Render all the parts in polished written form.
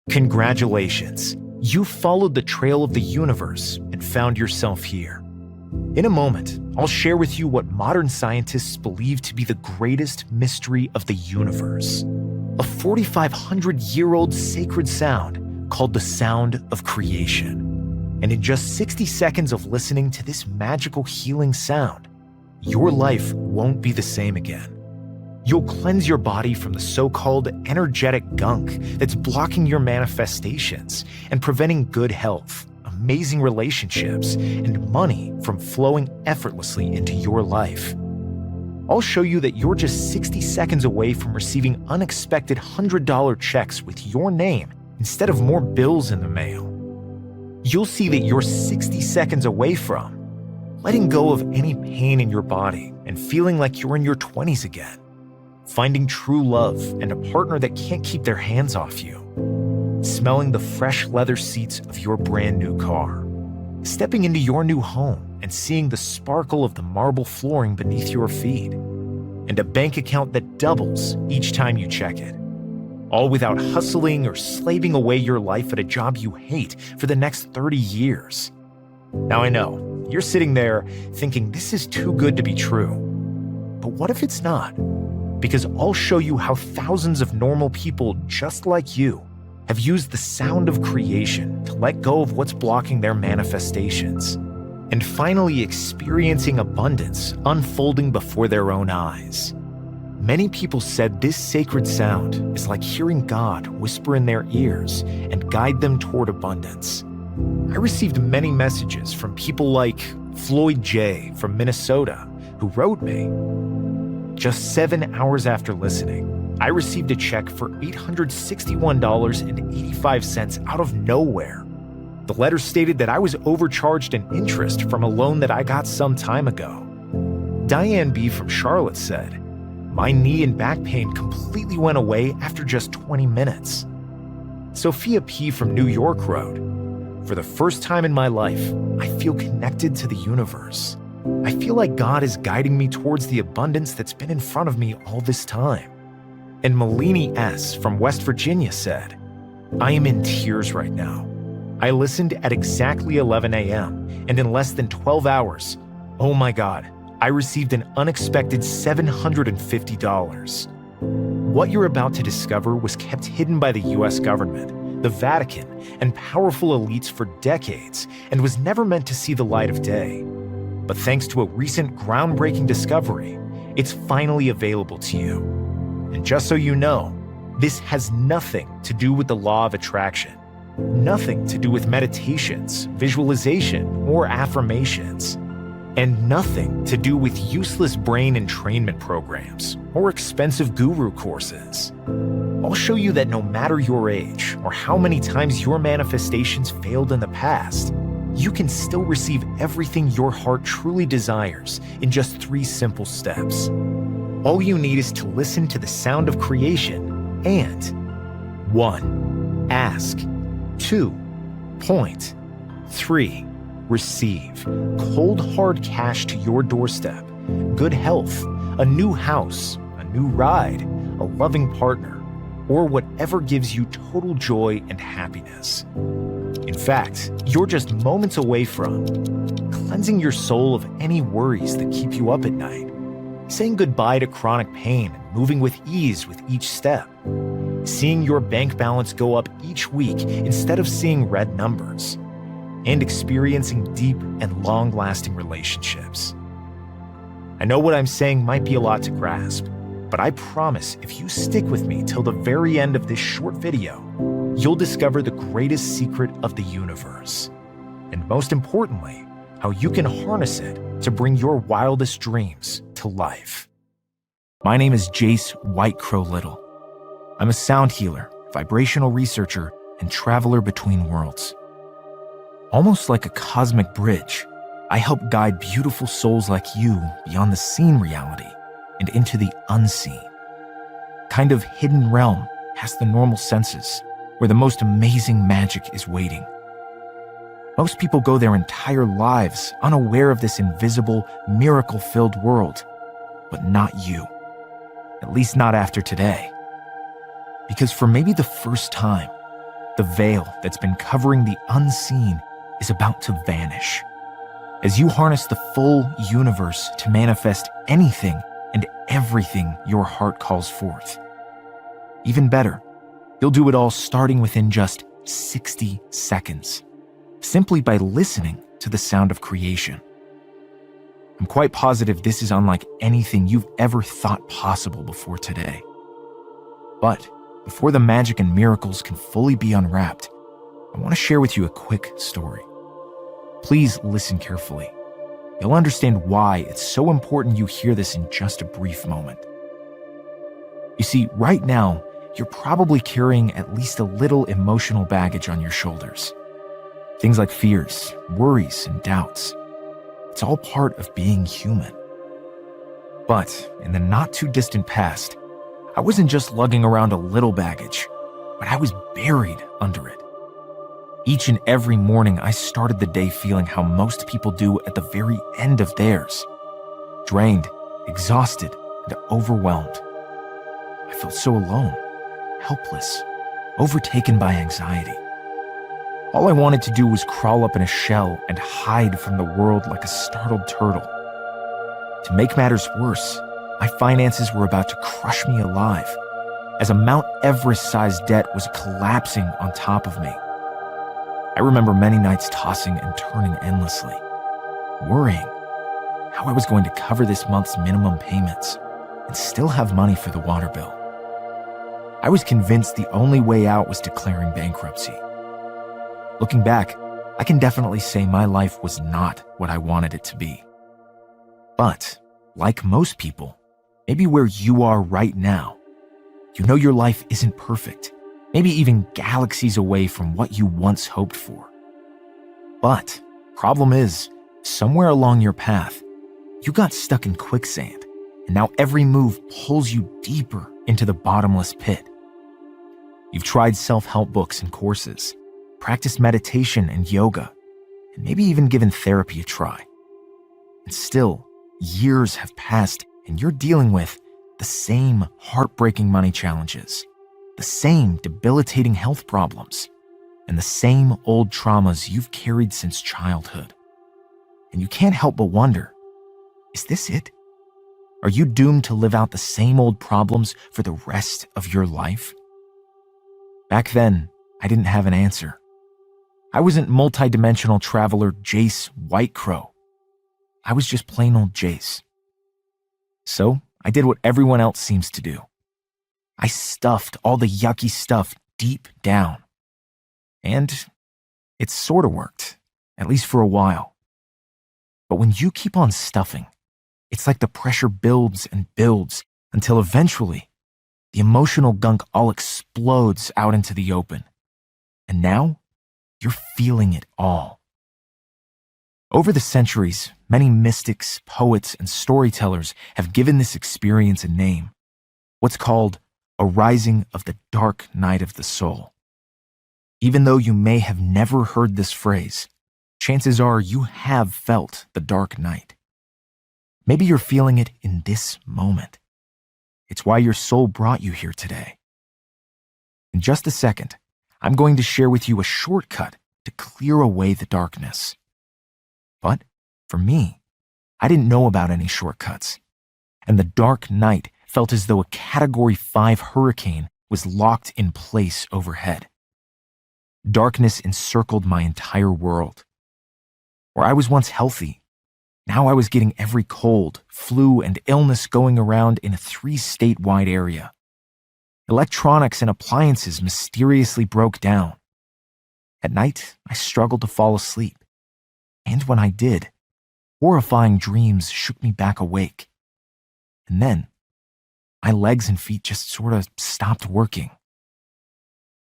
Congratulations! You followed the trail of the universe and found yourself here. In a moment, I'll share with you what modern scientists believe to be the greatest mystery of the universe. A 4,500-year-old sacred sound called the sound of creation. And in just 60 seconds of listening to this magical healing sound, your life won't be the same again. You'll cleanse your body from the so-called energetic gunk that's blocking your manifestations and preventing good health, amazing relationships, and money from flowing effortlessly into your life. I'll show you that you're just 60 seconds away from receiving unexpected $100 checks with your name instead of more bills in the mail. You'll see that you're 60 seconds away from letting go of any pain in your body and feeling like you're in your 20s again. Finding true love and a partner that can't keep their hands off you. Smelling the fresh leather seats of your brand new car. Stepping into your new home and seeing the sparkle of the marble flooring beneath your feet. And a bank account that doubles each time you check it. All without hustling or slaving away your life at a job you hate for the next 30 years. Now I know, you're sitting there thinking this is too good to be true. But what if it's not? Because I'll show you how thousands of normal people just like you have used the sound of creation to let go of what's blocking their manifestations and finally experiencing abundance unfolding before their own eyes. Many people said this sacred sound is like hearing God whisper in their ears and guide them toward abundance. I received many messages from people like Floyd J. from Minnesota, who wrote me, "Just 7 hours after listening, I received a check for $861.85 out of nowhere. The letter stated that I was overcharged in interest from a loan that I got some time ago." Diane B. from Charlotte said, "My knee and back pain completely went away after just 20 minutes." Sophia P. from New York wrote, "For the first time in my life, I feel connected to the universe. I feel like God is guiding me towards the abundance that's been in front of me all this time." And Malini S. from West Virginia said, "I am in tears right now. I listened at exactly 11 a.m., and in less than 12 hours, oh my God, I received an unexpected $750. What you're about to discover was kept hidden by the US government, the Vatican, and powerful elites for decades, and was never meant to see the light of day. But thanks to a recent groundbreaking discovery, it's finally available to you. And just so you know, this has nothing to do with the law of attraction, nothing to do with meditations, visualization, or affirmations, and nothing to do with useless brain entrainment programs or expensive guru courses. I'll show you that no matter your age or how many times your manifestations failed in the past, you can still receive everything your heart truly desires in just 3 simple steps. All you need is to listen to the sound of creation and 1. Ask. 2. Point. 3. Receive. Cold hard cash to your doorstep, good health, a new house, a new ride, a loving partner, or whatever gives you total joy and happiness. In fact, you're just moments away from cleansing your soul of any worries that keep you up at night, saying goodbye to chronic pain and moving with ease with each step, seeing your bank balance go up each week instead of seeing red numbers, and experiencing deep and long-lasting relationships. I know what I'm saying might be a lot to grasp, but I promise if you stick with me till the very end of this short video, you'll discover the greatest secret of the universe, and most importantly, how you can harness it to bring your wildest dreams to life. My name is Jace White Crow Little. I'm a sound healer, vibrational researcher, and traveler between worlds. Almost like a cosmic bridge, I help guide beautiful souls like you beyond the seen reality and into the unseen. Kind of hidden realm past the normal senses, where the most amazing magic is waiting. Most people go their entire lives unaware of this invisible, miracle-filled world, but not you. At least not after today. Because for maybe the first time, the veil that's been covering the unseen is about to vanish. As you harness the full universe to manifest anything and everything your heart calls forth. Even better, you'll do it all starting within just 60 seconds, simply by listening to the sound of creation. I'm quite positive this is unlike anything you've ever thought possible before today. But before the magic and miracles can fully be unwrapped, I want to share with you a quick story. Please listen carefully. You'll understand why it's so important you hear this in just a brief moment. You see, right now, you're probably carrying at least a little emotional baggage on your shoulders. Things like fears, worries, and doubts. It's all part of being human. But in the not-too-distant past, I wasn't just lugging around a little baggage, but I was buried under it. Each and every morning, I started the day feeling how most people do at the very end of theirs. Drained, exhausted, and overwhelmed. I felt so alone, helpless, overtaken by anxiety. All I wanted to do was crawl up in a shell and hide from the world like a startled turtle. To make matters worse, my finances were about to crush me alive, as a Mount Everest-sized debt was collapsing on top of me. I remember many nights tossing and turning endlessly, worrying how I was going to cover this month's minimum payments and still have money for the water bill. I was convinced the only way out was declaring bankruptcy. Looking back, I can definitely say my life was not what I wanted it to be. But, like most people, maybe where you are right now, you know your life isn't perfect, maybe even galaxies away from what you once hoped for. But, problem is, somewhere along your path, you got stuck in quicksand, and now every move pulls you deeper into the bottomless pit. You've tried self-help books and courses, practiced meditation and yoga, and maybe even given therapy a try. And still, years have passed and you're dealing with the same heartbreaking money challenges, the same debilitating health problems, and the same old traumas you've carried since childhood. And you can't help but wonder, is this it? Are you doomed to live out the same old problems for the rest of your life? Back then, I didn't have an answer. I wasn't multidimensional traveler Jace Whitecrow. I was just plain old Jace. So I did what everyone else seems to do. I stuffed all the yucky stuff deep down. And it sort of worked, at least for a while. But when you keep on stuffing, it's like the pressure builds and builds until eventually the emotional gunk all explodes out into the open. And now, you're feeling it all. Over the centuries, many mystics, poets, and storytellers have given this experience a name, what's called a rising of the dark night of the soul. Even though you may have never heard this phrase, chances are you have felt the dark night. Maybe you're feeling it in this moment. It's why your soul brought you here today. In just a second, I'm going to share with you a shortcut to clear away the darkness. But for me, I didn't know about any shortcuts, and the dark night felt as though a Category 5 hurricane was locked in place overhead. Darkness encircled my entire world. Where I was once healthy, now I was getting every cold, flu, and illness going around in a 3-statewide area. Electronics and appliances mysteriously broke down. At night, I struggled to fall asleep. And when I did, horrifying dreams shook me back awake. And then, my legs and feet just sort of stopped working.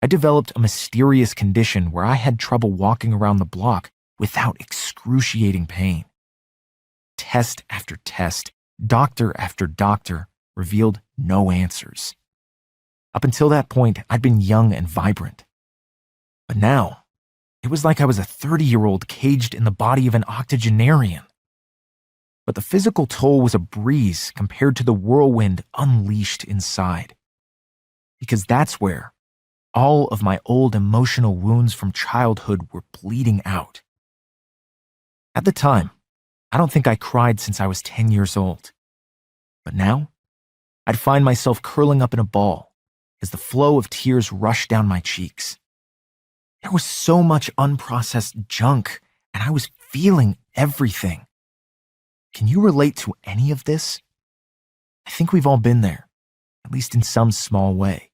I developed a mysterious condition where I had trouble walking around the block without excruciating pain. Test after test, doctor after doctor revealed no answers. Up until that point, I'd been young and vibrant. But now, it was like I was a 30-year-old caged in the body of an octogenarian. But the physical toll was a breeze compared to the whirlwind unleashed inside. Because that's where, All of my old emotional wounds from childhood were bleeding out. At the time, I don't think I cried since I was 10 years old. But now, I'd find myself curling up in a ball as the flow of tears rushed down my cheeks. There was so much unprocessed junk, and I was feeling everything. Can you relate to any of this? I think we've all been there, at least in some small way.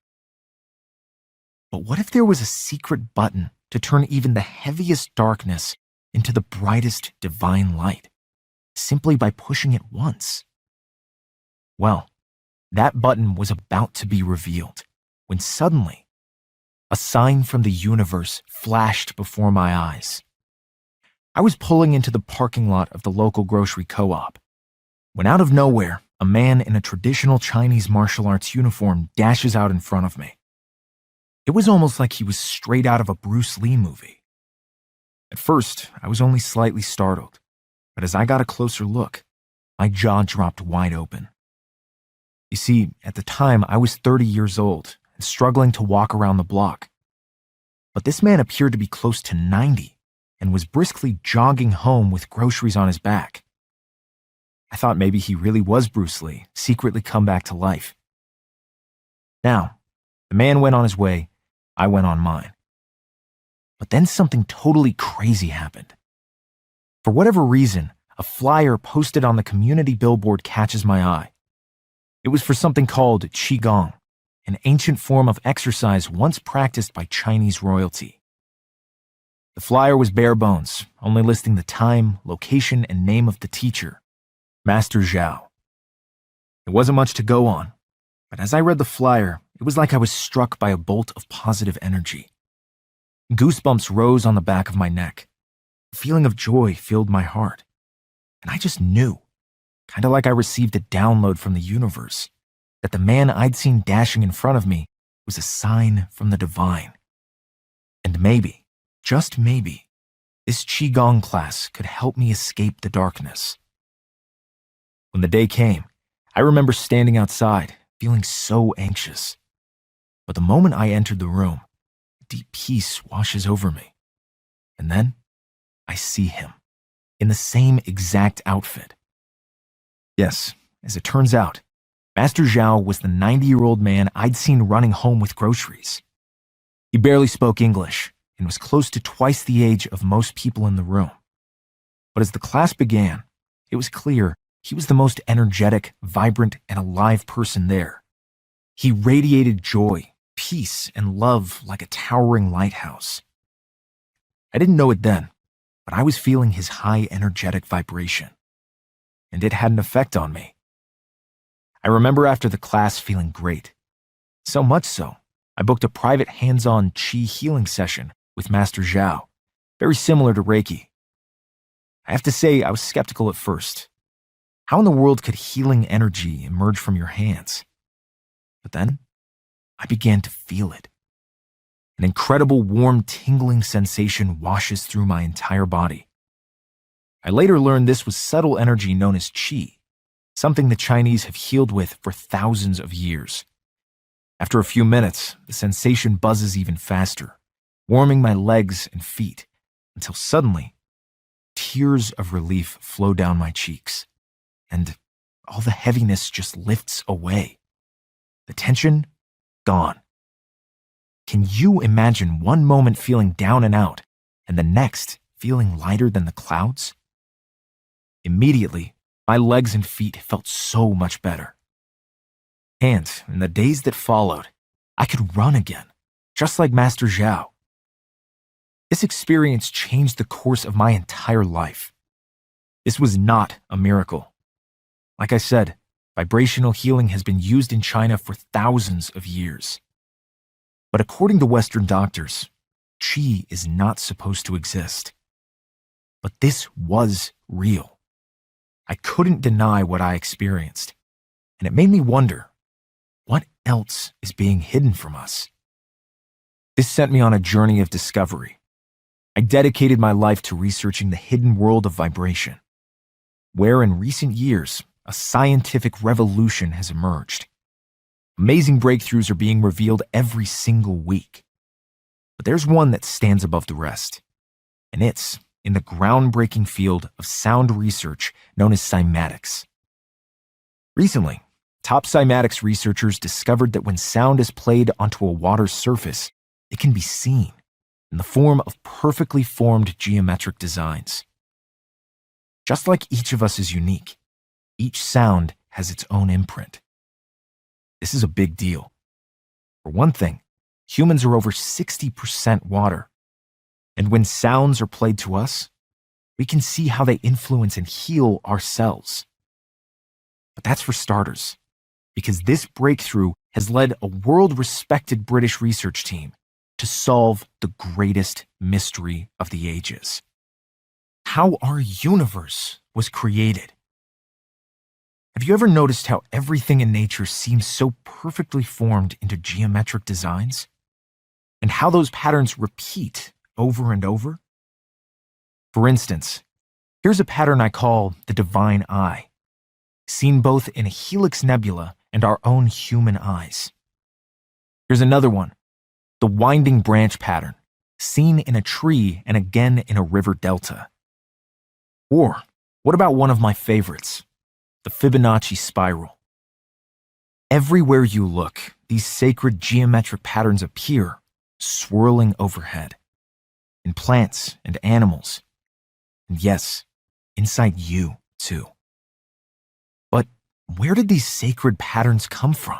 But what if there was a secret button to turn even the heaviest darkness into the brightest divine light, simply by pushing it once? Well, that button was about to be revealed when suddenly a sign from the universe flashed before my eyes. I was pulling into the parking lot of the local grocery co-op when out of nowhere, a man in a traditional Chinese martial arts uniform dashes out in front of me. It was almost like he was straight out of a Bruce Lee movie. At first, I was only slightly startled, but as I got a closer look, my jaw dropped wide open. You see, at the time, I was 30 years old and struggling to walk around the block. But this man appeared to be close to 90 and was briskly jogging home with groceries on his back. I thought maybe he really was Bruce Lee, secretly come back to life. Now, the man went on his way, I went on mine. But then something totally crazy happened. For whatever reason, a flyer posted on the community billboard catches my eye. It was for something called Qigong, an ancient form of exercise once practiced by Chinese royalty. The flyer was bare bones, only listing the time, location, and name of the teacher, Master Zhao. There wasn't much to go on, but as I read the flyer, it was like I was struck by a bolt of positive energy. Goosebumps rose on the back of my neck. A feeling of joy filled my heart. And I just knew, kind of like I received a download from the universe, that the man I'd seen dashing in front of me was a sign from the divine. And maybe, just maybe, this Qigong class could help me escape the darkness. When the day came, I remember standing outside, feeling so anxious. But the moment I entered the room, a deep peace washes over me. And then, I see him, in the same exact outfit. Yes, as it turns out, Master Zhao was the 90-year-old man I'd seen running home with groceries. He barely spoke English and was close to twice the age of most people in the room. But as the class began, it was clear he was the most energetic, vibrant, and alive person there. He radiated joy, peace, and love like a towering lighthouse. I didn't know it then, but I was feeling his high energetic vibration. And it had an effect on me. I remember after the class feeling great. So much so, I booked a private hands-on Qi healing session with Master Zhao, very similar to Reiki. I have to say I was skeptical at first. How in the world could healing energy emerge from your hands? But then, I began to feel it. An incredible warm tingling sensation washes through my entire body. I later learned this was subtle energy known as Qi, something the Chinese have healed with for thousands of years. After a few minutes, the sensation buzzes even faster, warming my legs and feet, until suddenly, tears of relief flow down my cheeks, and all the heaviness just lifts away. The tension, gone. Can you imagine one moment feeling down and out, and the next feeling lighter than the clouds? Immediately, my legs and feet felt so much better. And in the days that followed, I could run again, just like Master Zhao. This experience changed the course of my entire life. This was not a miracle. Like I said, vibrational healing has been used in China for thousands of years. But according to Western doctors, Qi is not supposed to exist. But this was real. I couldn't deny what I experienced, and it made me wonder, what else is being hidden from us? This sent me on a journey of discovery. I dedicated my life to researching the hidden world of vibration, where in recent years, a scientific revolution has emerged. Amazing breakthroughs are being revealed every single week. But there's one that stands above the rest, and it's in the groundbreaking field of sound research known as cymatics. Recently, top cymatics researchers discovered that when sound is played onto a water's surface, it can be seen in the form of perfectly formed geometric designs. Just like each of us is unique, each sound has its own imprint. This is a big deal. For one thing, humans are over 60% water, and when sounds are played to us, we can see how they influence and heal our cells. But that's for starters, because this breakthrough has led a world-respected British research team to solve the greatest mystery of the ages: how our universe was created. Have you ever noticed how everything in nature seems so perfectly formed into geometric designs? And how those patterns repeat over and over? For instance, here's a pattern I call the divine eye, seen both in a Helix Nebula and our own human eyes. Here's another one, the winding branch pattern, seen in a tree and again in a river delta. Or, what about one of my favorites, the Fibonacci spiral? Everywhere you look, these sacred geometric patterns appear, swirling overhead, in plants and animals, and yes, inside you too. But where did these sacred patterns come from?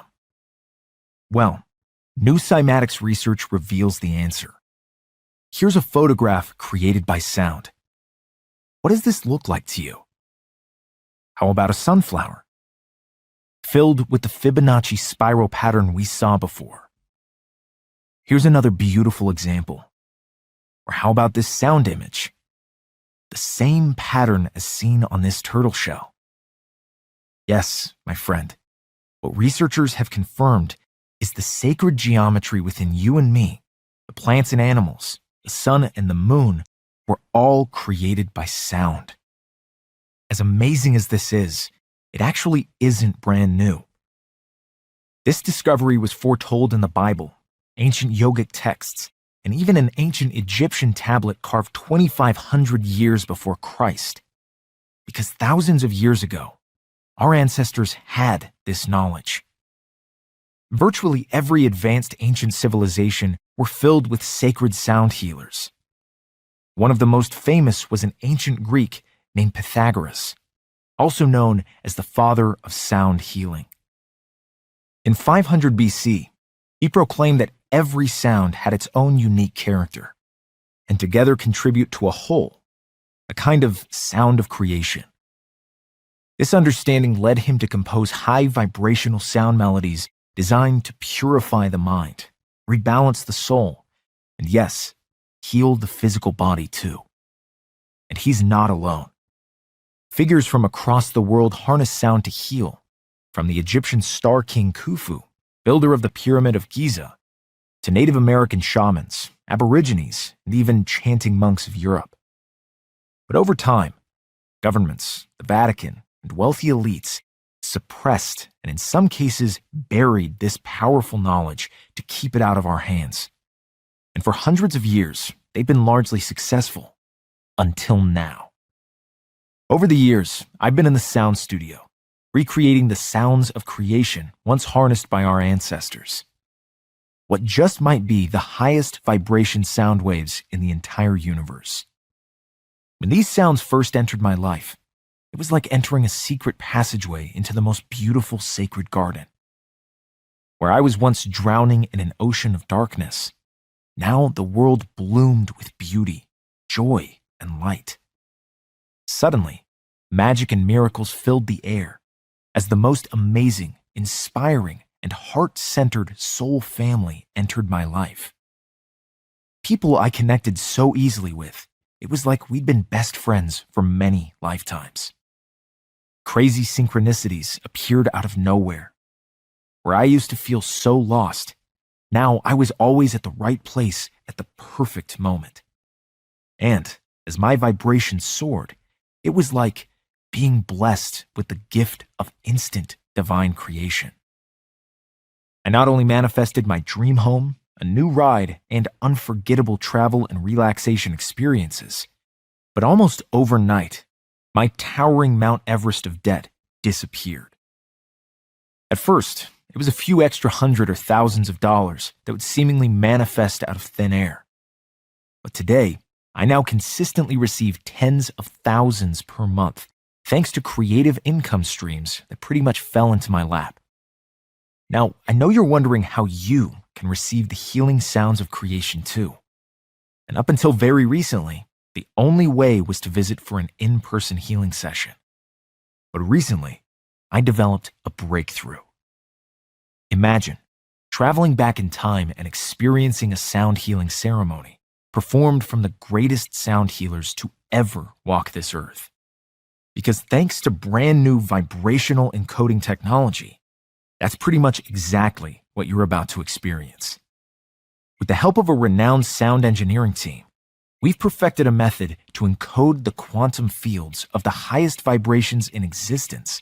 Well, new cymatics research reveals the answer. Here's a photograph created by sound. What does this look like to you? How about a sunflower? Filled with the Fibonacci spiral pattern we saw before. Here's another beautiful example. Or how about this sound image? The same pattern as seen on this turtle shell. Yes, my friend, what researchers have confirmed is the sacred geometry within you and me, the plants and animals, the sun and the moon, were all created by sound. As amazing as this is, it actually isn't brand new. This discovery was foretold in the Bible, ancient yogic texts, and even an ancient Egyptian tablet carved 2,500 years before Christ. Because thousands of years ago, our ancestors had this knowledge. Virtually every advanced ancient civilization were filled with sacred sound healers. One of the most famous was an ancient Greek named Pythagoras, also known as the father of sound healing. In 500 BC, he proclaimed that every sound had its own unique character, and together contribute to a whole, a kind of sound of creation. This understanding led him to compose high vibrational sound melodies designed to purify the mind, rebalance the soul, and yes, heal the physical body too. And he's not alone. Figures from across the world harness sound to heal, from the Egyptian star king Khufu, builder of the Pyramid of Giza, to Native American shamans, Aborigines, and even chanting monks of Europe. But over time, governments, the Vatican, and wealthy elites suppressed and in some cases buried this powerful knowledge to keep it out of our hands. And for hundreds of years, they've been largely successful, until now. Over the years, I've been in the sound studio, recreating the sounds of creation once harnessed by our ancestors. What just might be the highest vibration sound waves in the entire universe. When these sounds first entered my life, it was like entering a secret passageway into the most beautiful sacred garden. Where I was once drowning in an ocean of darkness, now the world bloomed with beauty, joy, and light. Suddenly, magic and miracles filled the air as the most amazing, inspiring, and heart-centered soul family entered my life. People I connected so easily with, it was like we'd been best friends for many lifetimes. Crazy synchronicities appeared out of nowhere. Where I used to feel so lost, now I was always at the right place at the perfect moment. And as my vibration soared, it was like being blessed with the gift of instant divine creation. I not only manifested my dream home, a new ride, and unforgettable travel and relaxation experiences. But almost overnight, my towering Mount Everest of debt disappeared. At first, it was a few extra hundred or thousands of dollars that would seemingly manifest out of thin air. But today, I now consistently receive tens of thousands per month, thanks to creative income streams that pretty much fell into my lap. Now, I know you're wondering how you can receive the healing sounds of creation too. And up until very recently, the only way was to visit for an in-person healing session. But recently, I developed a breakthrough. Imagine traveling back in time and experiencing a sound healing ceremony performed from the greatest sound healers to ever walk this earth. Because thanks to brand new vibrational encoding technology, that's pretty much exactly what you're about to experience. With the help of a renowned sound engineering team, we've perfected a method to encode the quantum fields of the highest vibrations in existence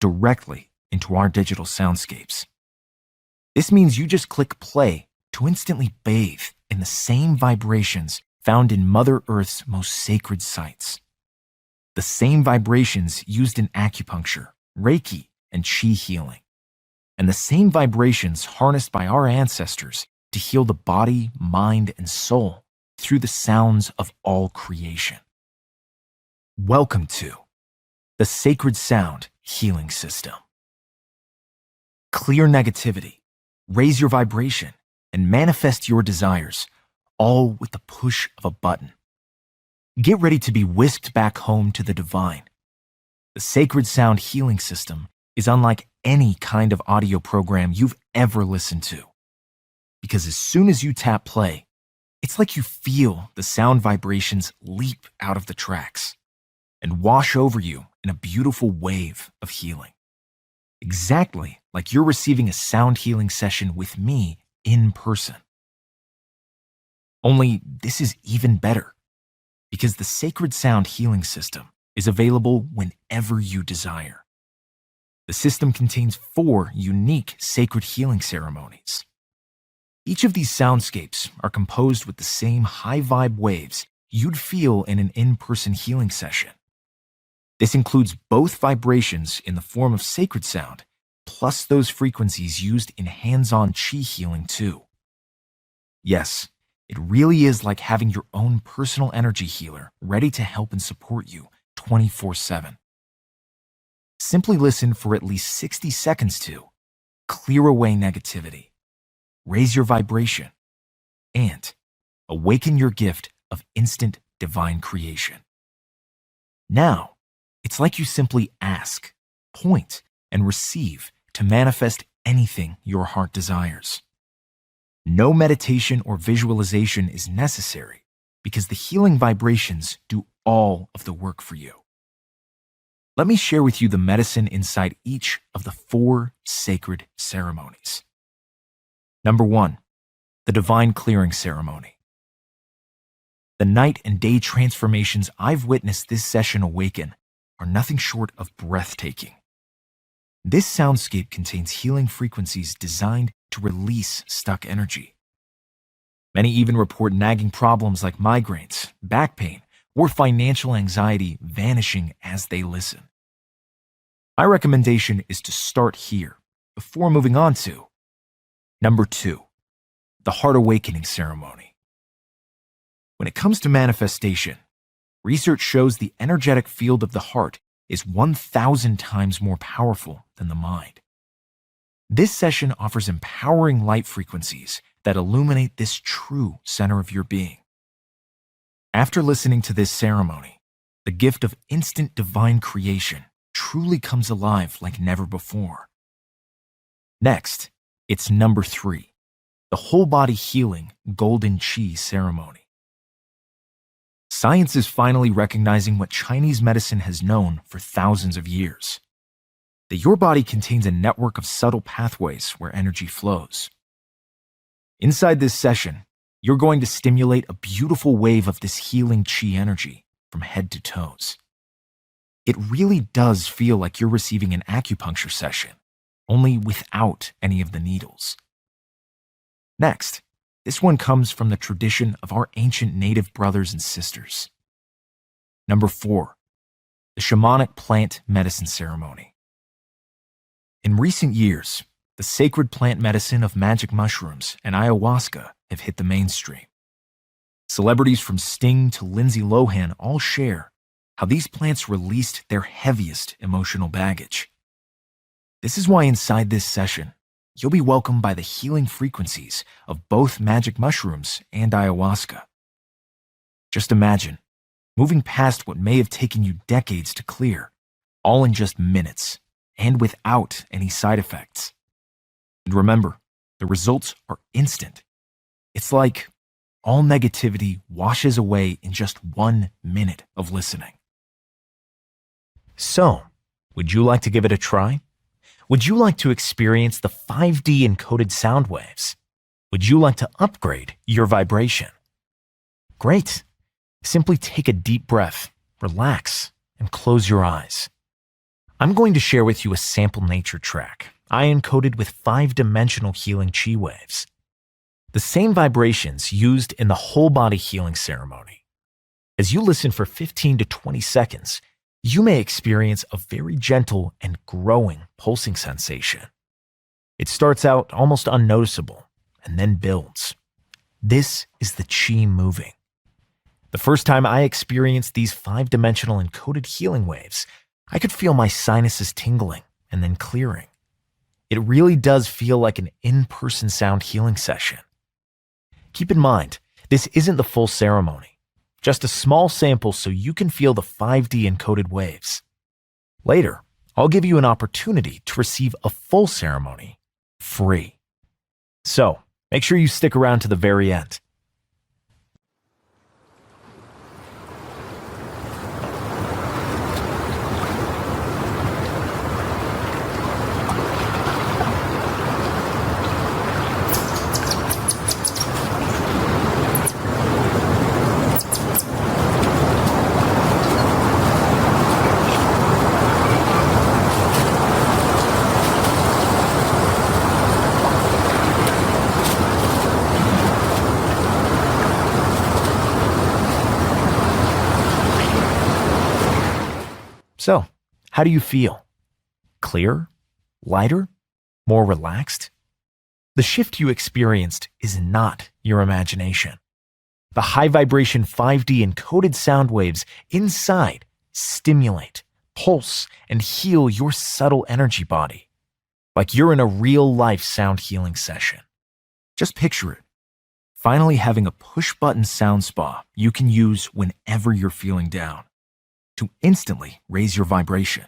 directly into our digital soundscapes. This means you just click play to instantly bathe in the same vibrations found in Mother Earth's most sacred sites. The same vibrations used in acupuncture, Reiki, and Qi healing. And the same vibrations harnessed by our ancestors to heal the body, mind, and soul through the sounds of all creation. Welcome to the Sacred Sound Healing System. Clear negativity, raise your vibration, and manifest your desires, all with the push of a button. Get ready to be whisked back home to the divine. The Sacred Sound Healing System is unlike any kind of audio program you've ever listened to. Because as soon as you tap play, it's like you feel the sound vibrations leap out of the tracks and wash over you in a beautiful wave of healing. Exactly like you're receiving a sound healing session with me in person. Only this is even better, because the Sacred Sound Healing System is available whenever you desire. The system contains 4 unique sacred healing ceremonies. Each of these soundscapes are composed with the same high vibe waves you'd feel in an in-person healing session. This includes both vibrations in the form of sacred sound, plus those frequencies used in hands-on Qi healing too. Yes, it really is like having your own personal energy healer ready to help and support you 24/7. Simply listen for at least 60 seconds to clear away negativity, raise your vibration, and awaken your gift of instant divine creation. Now, it's like you simply ask, point, and receive to manifest anything your heart desires. No meditation or visualization is necessary because the healing vibrations do all of the work for you. Let me share with you the medicine inside each of the 4 sacred ceremonies. Number 1, the Divine Clearing Ceremony. The night and day transformations I've witnessed this session awaken are nothing short of breathtaking. This soundscape contains healing frequencies designed to release stuck energy. Many even report nagging problems like migraines, back pain, or financial anxiety vanishing as they listen. My recommendation is to start here before moving on to Number 2, the Heart Awakening Ceremony. When it comes to manifestation, research shows the energetic field of the heart is 1,000 times more powerful than the mind. This session offers empowering light frequencies that illuminate this true center of your being. After listening to this ceremony, the gift of instant divine creation truly comes alive like never before. Next, it's number 3, the Whole Body Healing Golden Qi Ceremony. Science is finally recognizing what Chinese medicine has known for thousands of years: that your body contains a network of subtle pathways where energy flows. Inside this session, you're going to stimulate a beautiful wave of this healing Qi energy from head to toes. It really does feel like you're receiving an acupuncture session, only without any of the needles. Next, This one comes from the tradition of our ancient native brothers and sisters. Number 4, the shamanic plant medicine ceremony. In recent years, the sacred plant medicine of magic mushrooms and ayahuasca have hit the mainstream. Celebrities from Sting to Lindsay Lohan all share how these plants released their heaviest emotional baggage. This is why inside this session, you'll be welcomed by the healing frequencies of both magic mushrooms and ayahuasca. Just imagine moving past what may have taken you decades to clear, all in just minutes and without any side effects. And remember, the results are instant. It's like all negativity washes away in just 1 minute of listening. So, would you like to give it a try? Would you like to experience the 5D encoded sound waves? Would you like to upgrade your vibration? Great. Simply take a deep breath, relax, and close your eyes. I'm going to share with you a sample nature track I encoded with 5-dimensional healing chi waves. The same vibrations used in the whole body healing ceremony. As you listen for 15 to 20 seconds, you may experience a very gentle and growing pulsing sensation. It starts out almost unnoticeable and then builds. This is the chi moving. The first time I experienced these 5-dimensional encoded healing waves, I could feel my sinuses tingling and then clearing. It really does feel like an in-person sound healing session. Keep in mind, this isn't the full ceremony. Just a small sample so you can feel the 5D encoded waves. Later, I'll give you an opportunity to receive a full ceremony free. So, make sure you stick around to the very end. So, how do you feel? Clearer? Lighter? More relaxed? The shift you experienced is not your imagination. The high vibration 5D encoded sound waves inside stimulate, pulse, and heal your subtle energy body, like you're in a real-life sound healing session. Just picture it. Finally having a push-button sound spa you can use whenever you're feeling down, to instantly raise your vibration.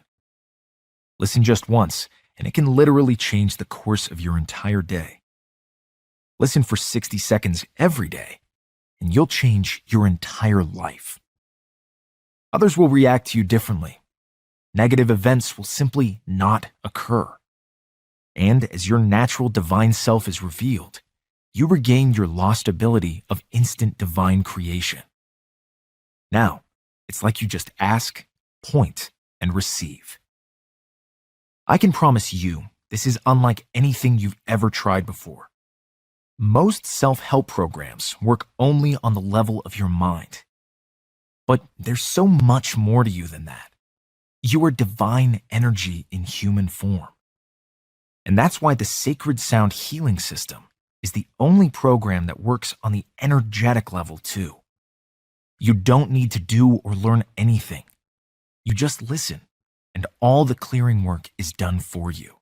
Listen just once, and it can literally change the course of your entire day. Listen for 60 seconds every day, and you'll change your entire life. Others will react to you differently. Negative events will simply not occur. And as your natural divine self is revealed, you regain your lost ability of instant divine creation. Now, it's like you just ask, point, and receive. I can promise you this is unlike anything you've ever tried before. Most self-help programs work only on the level of your mind. But there's so much more to you than that. You are divine energy in human form. And that's why the Sacred Sound Healing System is the only program that works on the energetic level too. You don't need to do or learn anything. You just listen, and all the clearing work is done for you.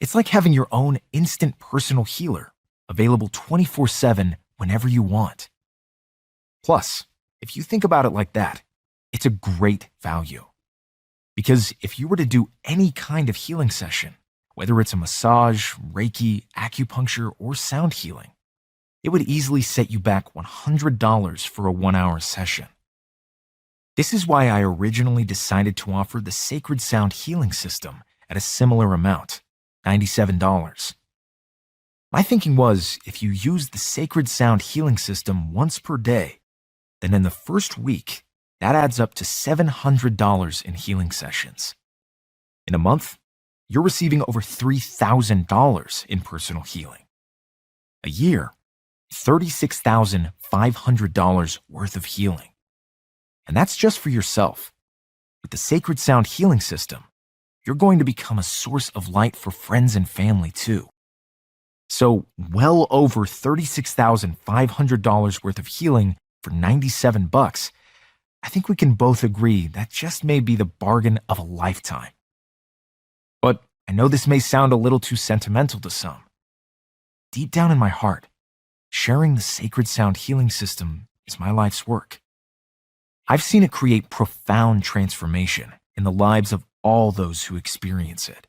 It's like having your own instant personal healer, available 24/7 whenever you want. Plus, if you think about it like that, it's a great value. Because if you were to do any kind of healing session, whether it's a massage, Reiki, acupuncture, or sound healing, it would easily set you back $100 for a 1-hour session. This is why I originally decided to offer the Sacred Sound Healing System at a similar amount, $97. My thinking was, if you use the Sacred Sound Healing System once per day, then in the first week, that adds up to $700 in healing sessions. In a month, you're receiving over $3,000 in personal healing. A year, $36,500 worth of healing. And that's just for yourself. With the Sacred Sound Healing System, you're going to become a source of light for friends and family too. So, well over $36,500 worth of healing for $97. I think we can both agree that just may be the bargain of a lifetime. But I know this may sound a little too sentimental to some. Deep down in my heart, sharing the Sacred Sound Healing System is my life's work. I've seen it create profound transformation in the lives of all those who experience it.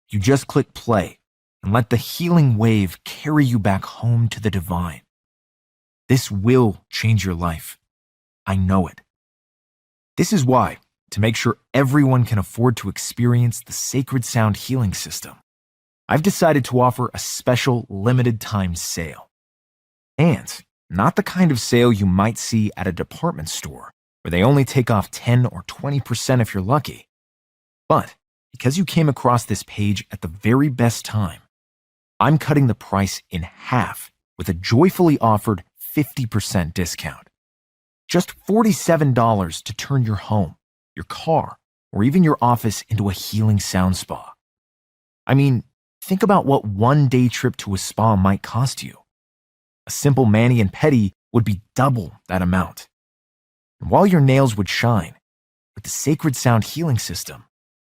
You just click play and let the healing wave carry you back home to the divine. This will change your life. I know it. This is why, to make sure everyone can afford to experience the Sacred Sound Healing System, I've decided to offer a special limited time sale. And not the kind of sale you might see at a department store where they only take off 10 or 20% if you're lucky. But because you came across this page at the very best time, I'm cutting the price in half with a joyfully offered 50% discount. Just $47 to turn your home, your car, or even your office into a healing sound spa. I mean, think about what one day trip to a spa might cost you. A simple mani and pedi would be double that amount. And while your nails would shine, with the Sacred Sound Healing System,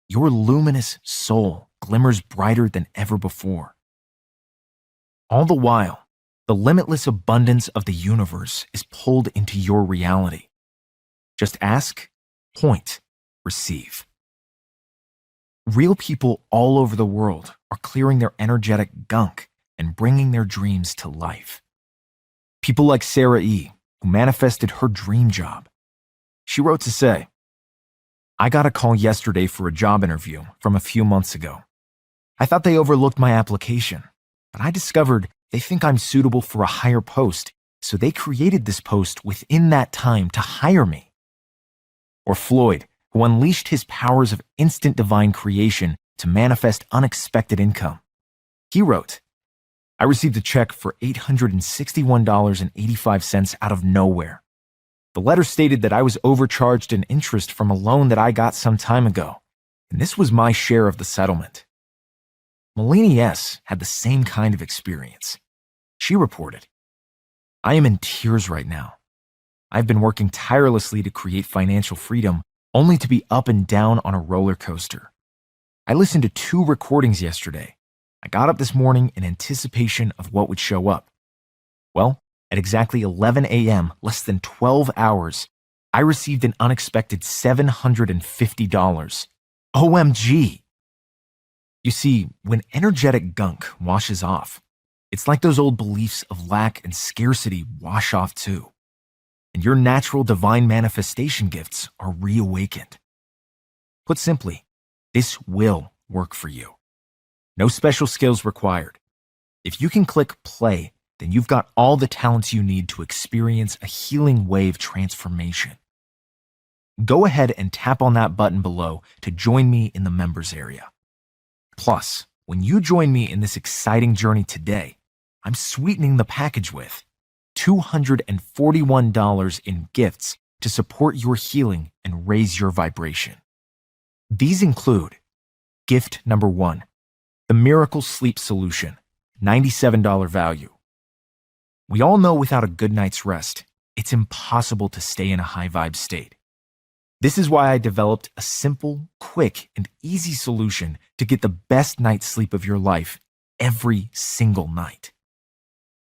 your luminous soul glimmers brighter than ever before. All the while, the limitless abundance of the universe is pulled into your reality. Just ask, point, receive. Real people all over the world are clearing their energetic gunk and bringing their dreams to life. People like Sarah E., who manifested her dream job. She wrote to say, "I got a call yesterday for a job interview from a few months ago. I thought they overlooked my application, but I discovered they think I'm suitable for a higher post, so they created this post within that time to hire me." Or Floyd, who unleashed his powers of instant divine creation to manifest unexpected income. He wrote, "I received a check for $861.85 out of nowhere. The letter stated that I was overcharged in interest from a loan that I got some time ago, and this was my share of the settlement." Malini S. had the same kind of experience. She reported, "I am in tears right now. I've been working tirelessly to create financial freedom, only to be up and down on a roller coaster. I listened to 2 recordings yesterday. I got up this morning in anticipation of what would show up. Well, at exactly 11 a.m., less than 12 hours, I received an unexpected $750. OMG! You see, when energetic gunk washes off, it's like those old beliefs of lack and scarcity wash off too. And your natural divine manifestation gifts are reawakened. Put simply, this will work for you. No special skills required. If you can click play, then you've got all the talents you need to experience a healing wave transformation. Go ahead and tap on that button below to join me in the members area. Plus, when you join me in this exciting journey today, I'm sweetening the package with $241 in gifts to support your healing and raise your vibration. These include gift number 1, the Miracle Sleep Solution, $97 value. We all know without a good night's rest, it's impossible to stay in a high vibe state. This is why I developed a simple, quick, and easy solution to get the best night's sleep of your life every single night.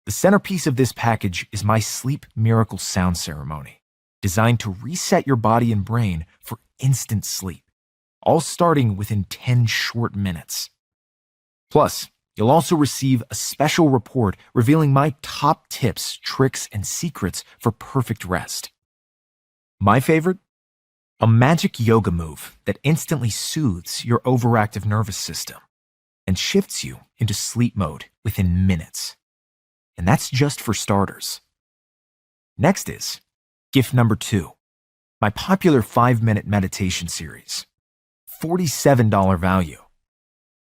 The centerpiece of this package is my Sleep Miracle Sound Ceremony, designed to reset your body and brain for instant sleep, all starting within 10 short minutes. Plus, you'll also receive a special report revealing my top tips, tricks, and secrets for perfect rest. My favorite? A magic yoga move that instantly soothes your overactive nervous system and shifts you into sleep mode within minutes. And that's just for starters. Next is gift number 2, my popular 5-minute meditation series, $47 value.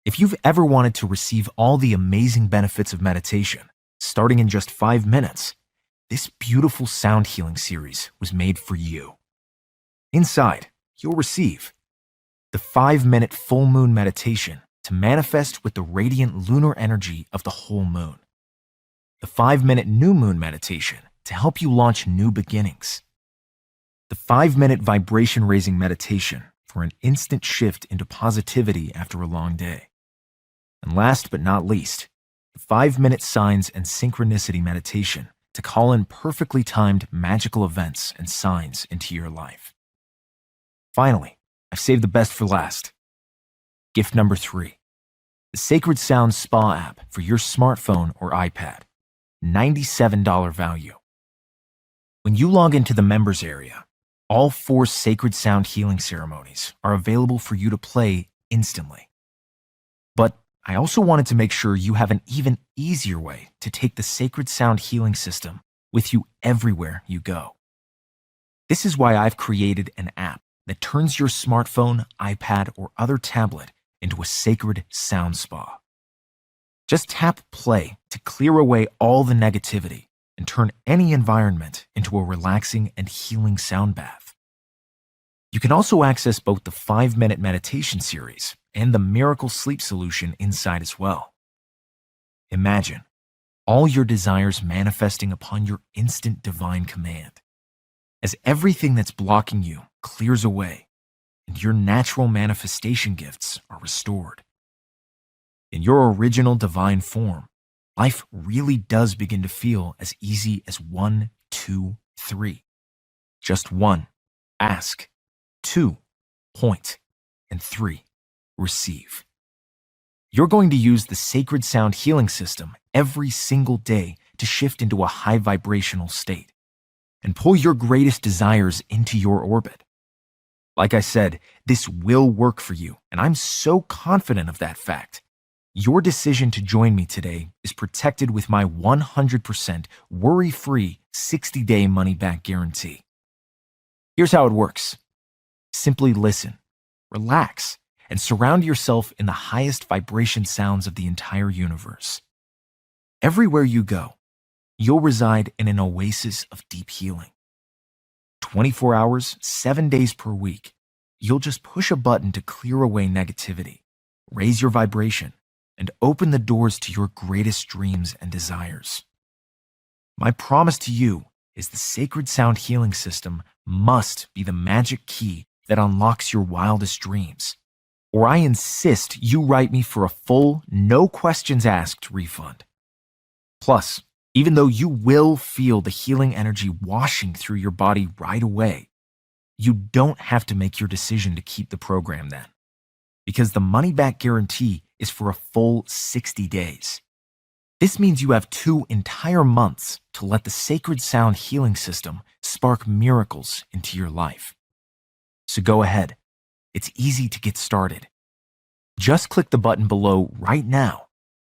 If you've ever wanted to receive all the amazing benefits of meditation, Starting in just 5 minutes, this beautiful sound healing series was made for you. Inside, you'll receive the 5-minute full moon meditation to manifest with the radiant lunar energy of the whole moon, the 5-minute new moon meditation to help you launch new beginnings, the 5-minute vibration raising meditation for an instant shift into positivity after a long day, and last but not least, the 5-minute signs and synchronicity meditation to call in perfectly timed magical events and signs into your life. Finally, I've saved the best for last. Gift number 3, the Sacred Sound Spa app for your smartphone or iPad, $97 value. When you log into the members area, all 4 Sacred Sound healing ceremonies are available for you to play instantly. But I also wanted to make sure you have an even easier way to take the Sacred Sound healing system with you everywhere you go. This is why I've created an app that turns your smartphone, iPad, or other tablet into a sacred sound spa. Just tap play to clear away all the negativity and turn any environment into a relaxing and healing sound bath. You can also access both the 5-minute meditation series and the miracle sleep solution inside as well. Imagine all your desires manifesting upon your instant divine command, as everything that's blocking you clears away and your natural manifestation gifts are restored. In your original divine form, life really does begin to feel as easy as 1, 2, 3. Just 1, ask. 2, point. And 3, receive. You're going to use the Sacred Sound healing system every single day to shift into a high vibrational state and pull your greatest desires into your orbit. Like I said, this will work for you, and I'm so confident of that fact. Your decision to join me today is protected with my 100% worry-free 60-day money-back guarantee. Here's how it works. Simply listen, relax, and surround yourself in the highest vibration sounds of the entire universe. Everywhere you go, you'll reside in an oasis of deep healing. 24 hours, 7 days per week, you'll just push a button to clear away negativity, raise your vibration, and open the doors to your greatest dreams and desires. My promise to you is the Sacred Sound healing system must be the magic key that unlocks your wildest dreams, or I insist you write me for a full, no questions asked refund. Plus, even though you will feel the healing energy washing through your body right away, you don't have to make your decision to keep the program then, because the money-back guarantee is for a full 60 days. This means you have 2 entire months to let the Sacred Sound healing system spark miracles into your life. So go ahead. It's easy to get started. Just click the button below right now,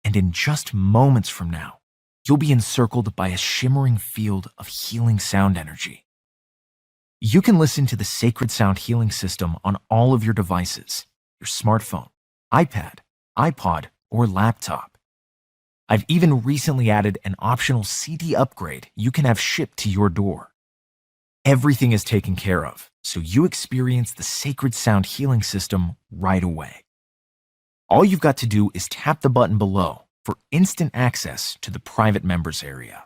and in just moments from now, you'll be encircled by a shimmering field of healing sound energy. You can listen to the Sacred Sound healing system on all of your devices, your smartphone, iPad, iPod, or laptop. I've even recently added an optional CD upgrade you can have shipped to your door. Everything is taken care of, so you experience the Sacred Sound healing system right away. All you've got to do is tap the button below for instant access to the private members area.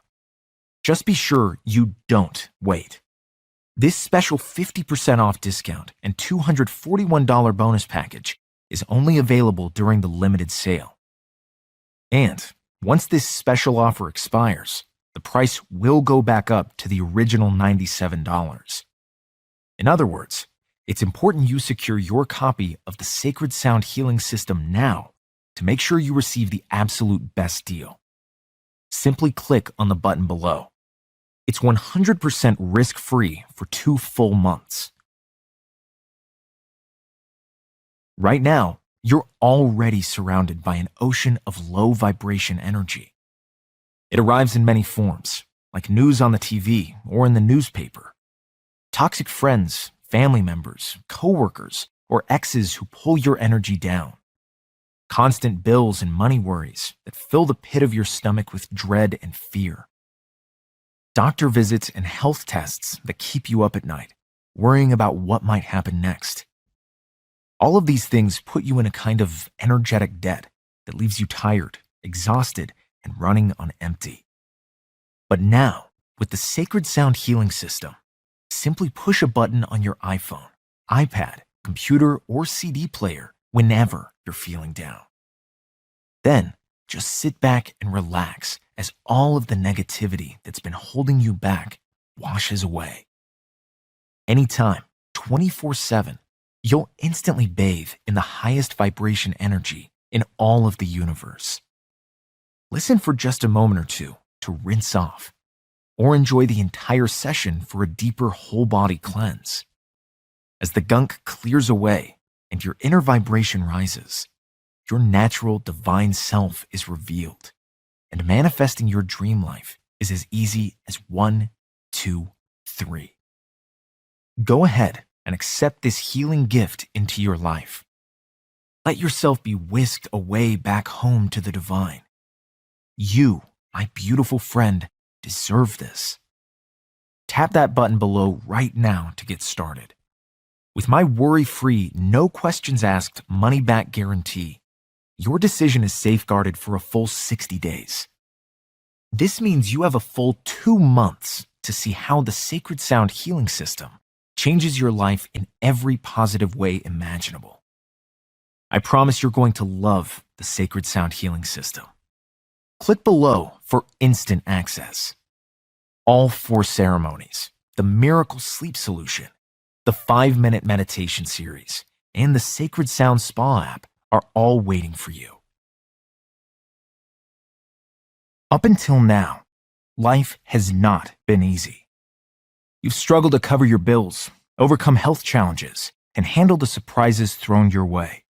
Just be sure you don't wait. This special 50% off discount and $241 bonus package is only available during the limited sale. And once this special offer expires, the price will go back up to the original $97. In other words, it's important you secure your copy of the Sacred Sound healing system now to make sure you receive the absolute best deal. Simply click on the button below. It's 100% risk-free for 2 full months. Right now, you're already surrounded by an ocean of low vibration energy. It arrives in many forms, like news on the TV or in the newspaper. Toxic friends, family members, coworkers, or exes who pull your energy down. constant bills and money worries that fill the pit of your stomach with dread and fear, doctor visits and health tests that keep you up at night, worrying about what might happen next. All of these things put you in a kind of energetic debt that leaves you tired, exhausted, and running on empty. But now, with the Sacred Sound Healing System, simply push a button on your iPhone, iPad, computer, or CD player whenever you're feeling down. Then, just sit back and relax as all of the negativity that's been holding you back washes away. Anytime, 24/7, you'll instantly bathe in the highest vibration energy in all of the universe. Listen for just a moment or two to rinse off, or enjoy the entire session for a deeper whole-body cleanse. As the gunk clears away and your inner vibration rises, your natural divine self is revealed, and manifesting your dream life is as easy as 1, 2, 3. Go ahead and accept this healing gift into your life. Let yourself be whisked away back home to the divine. You, my beautiful friend, deserve this. Tap that button below right now to get started. With my worry-free, no questions asked money-back guarantee, your decision is safeguarded for a full 60 days. This means you have a full 2 months to see how the Sacred Sound Healing System changes your life in every positive way imaginable. I promise you're going to love the Sacred Sound Healing System. Click below for instant access. All 4 ceremonies, the Miracle Sleep Solution, the 5-minute meditation series, and the Sacred Sound Spa app are all waiting for you. Up until now, life has not been easy. You've struggled to cover your bills, overcome health challenges, and handle the surprises thrown your way.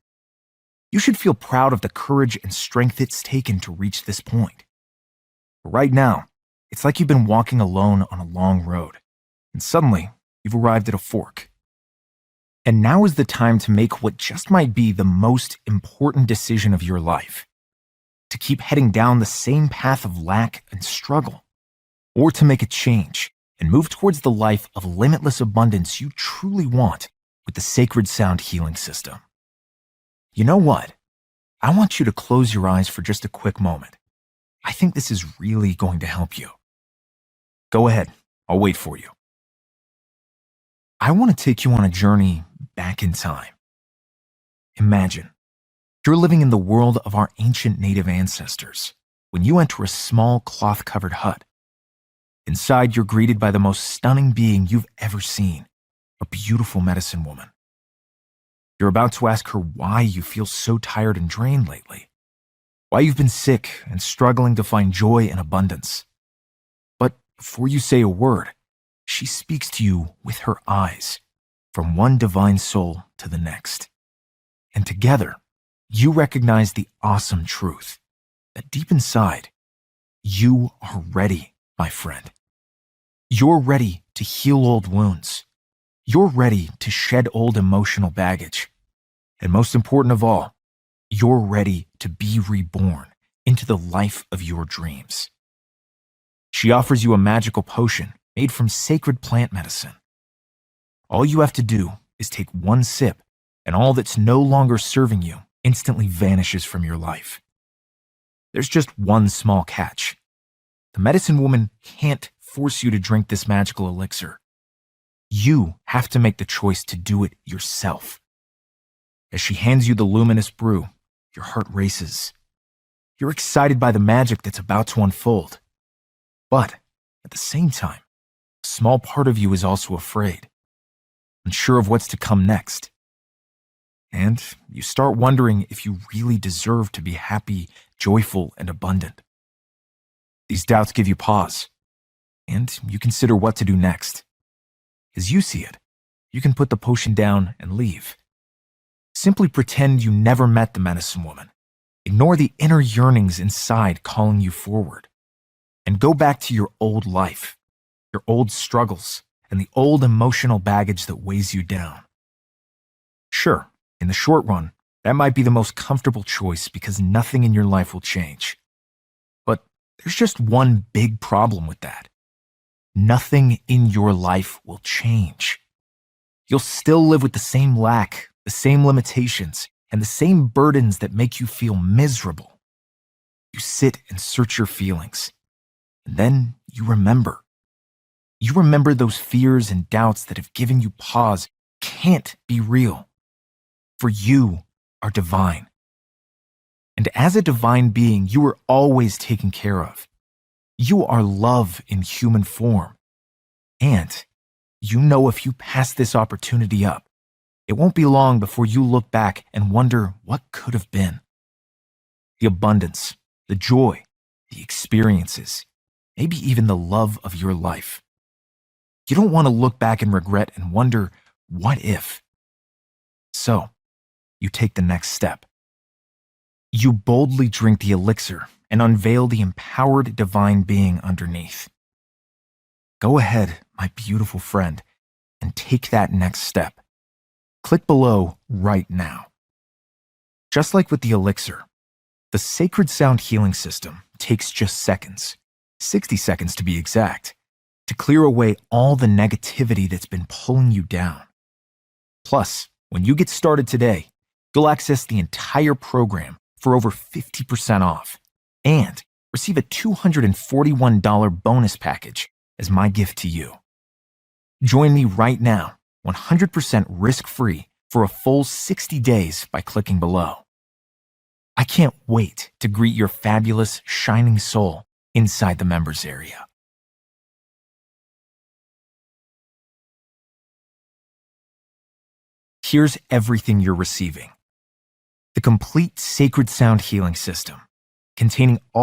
You should feel proud of the courage and strength it's taken to reach this point. But right now, it's like you've been walking alone on a long road, and suddenly you've arrived at a fork. And now is the time to make what just might be the most important decision of your life: to keep heading down the same path of lack and struggle, or to make a change and move towards the life of limitless abundance you truly want with the Sacred Sound Healing System. You know what? I want you to close your eyes for just a quick moment. I think this is really going to help you. Go ahead, I'll wait for you. I want to take you on a journey back in time. Imagine you're living in the world of our ancient native ancestors when you enter a small cloth-covered hut. Inside, you're greeted by the most stunning being you've ever seen, a beautiful medicine woman. You're about to ask her why you feel so tired and drained lately, why you've been sick and struggling to find joy and abundance. But before you say a word, she speaks to you with her eyes, from one divine soul to the next. And together, you recognize the awesome truth that deep inside, you are ready, my friend. You're ready to heal old wounds. You're ready to shed old emotional baggage. And most important of all, you're ready to be reborn into the life of your dreams. She offers you a magical potion made from sacred plant medicine. All you have to do is take one sip, and all that's no longer serving you instantly vanishes from your life. There's just one small catch. The medicine woman can't force you to drink this magical elixir. You have to make the choice to do it yourself. As she hands you the luminous brew, your heart races. You're excited by the magic that's about to unfold. But at the same time, a small part of you is also afraid, unsure of what's to come next. And you start wondering if you really deserve to be happy, joyful, and abundant. These doubts give you pause, and you consider what to do next. As you see it, you can put the potion down and leave. Simply pretend you never met the medicine woman. Ignore the inner yearnings inside calling you forward. And go back to your old life, your old struggles, and the old emotional baggage that weighs you down. Sure, in the short run, That might be the most comfortable choice because nothing in your life will change. But there's just one big problem with that. Nothing in your life will change. You'll still live with the same lack, the same limitations, and the same burdens that make you feel miserable. You sit and search your feelings, and then you remember. You remember those fears and doubts that have given you pause can't be real. For you are divine. And as a divine being, you are always taken care of. You are love in human form. And you know if you pass this opportunity up, it won't be long before you look back and wonder what could have been. The abundance, the joy, the experiences, maybe even the love of your life. You don't want to look back and regret and wonder, what if? So, you take the next step. You boldly drink the elixir and unveil the empowered divine being underneath. Go ahead, my beautiful friend, and take that next step. Click below right now. Just like with the elixir, the Sacred Sound Healing System takes just seconds, 60 seconds to be exact, to clear away all the negativity that's been pulling you down. Plus, when you get started today, you'll access the entire program for over 50% off and receive a $241 bonus package as my gift to you. Join me right now, 100% risk-free, for a full 60 days by clicking below. I can't wait to greet your fabulous, shining soul inside the members area. Here's everything you're receiving. The complete Sacred Sound Healing System, containing all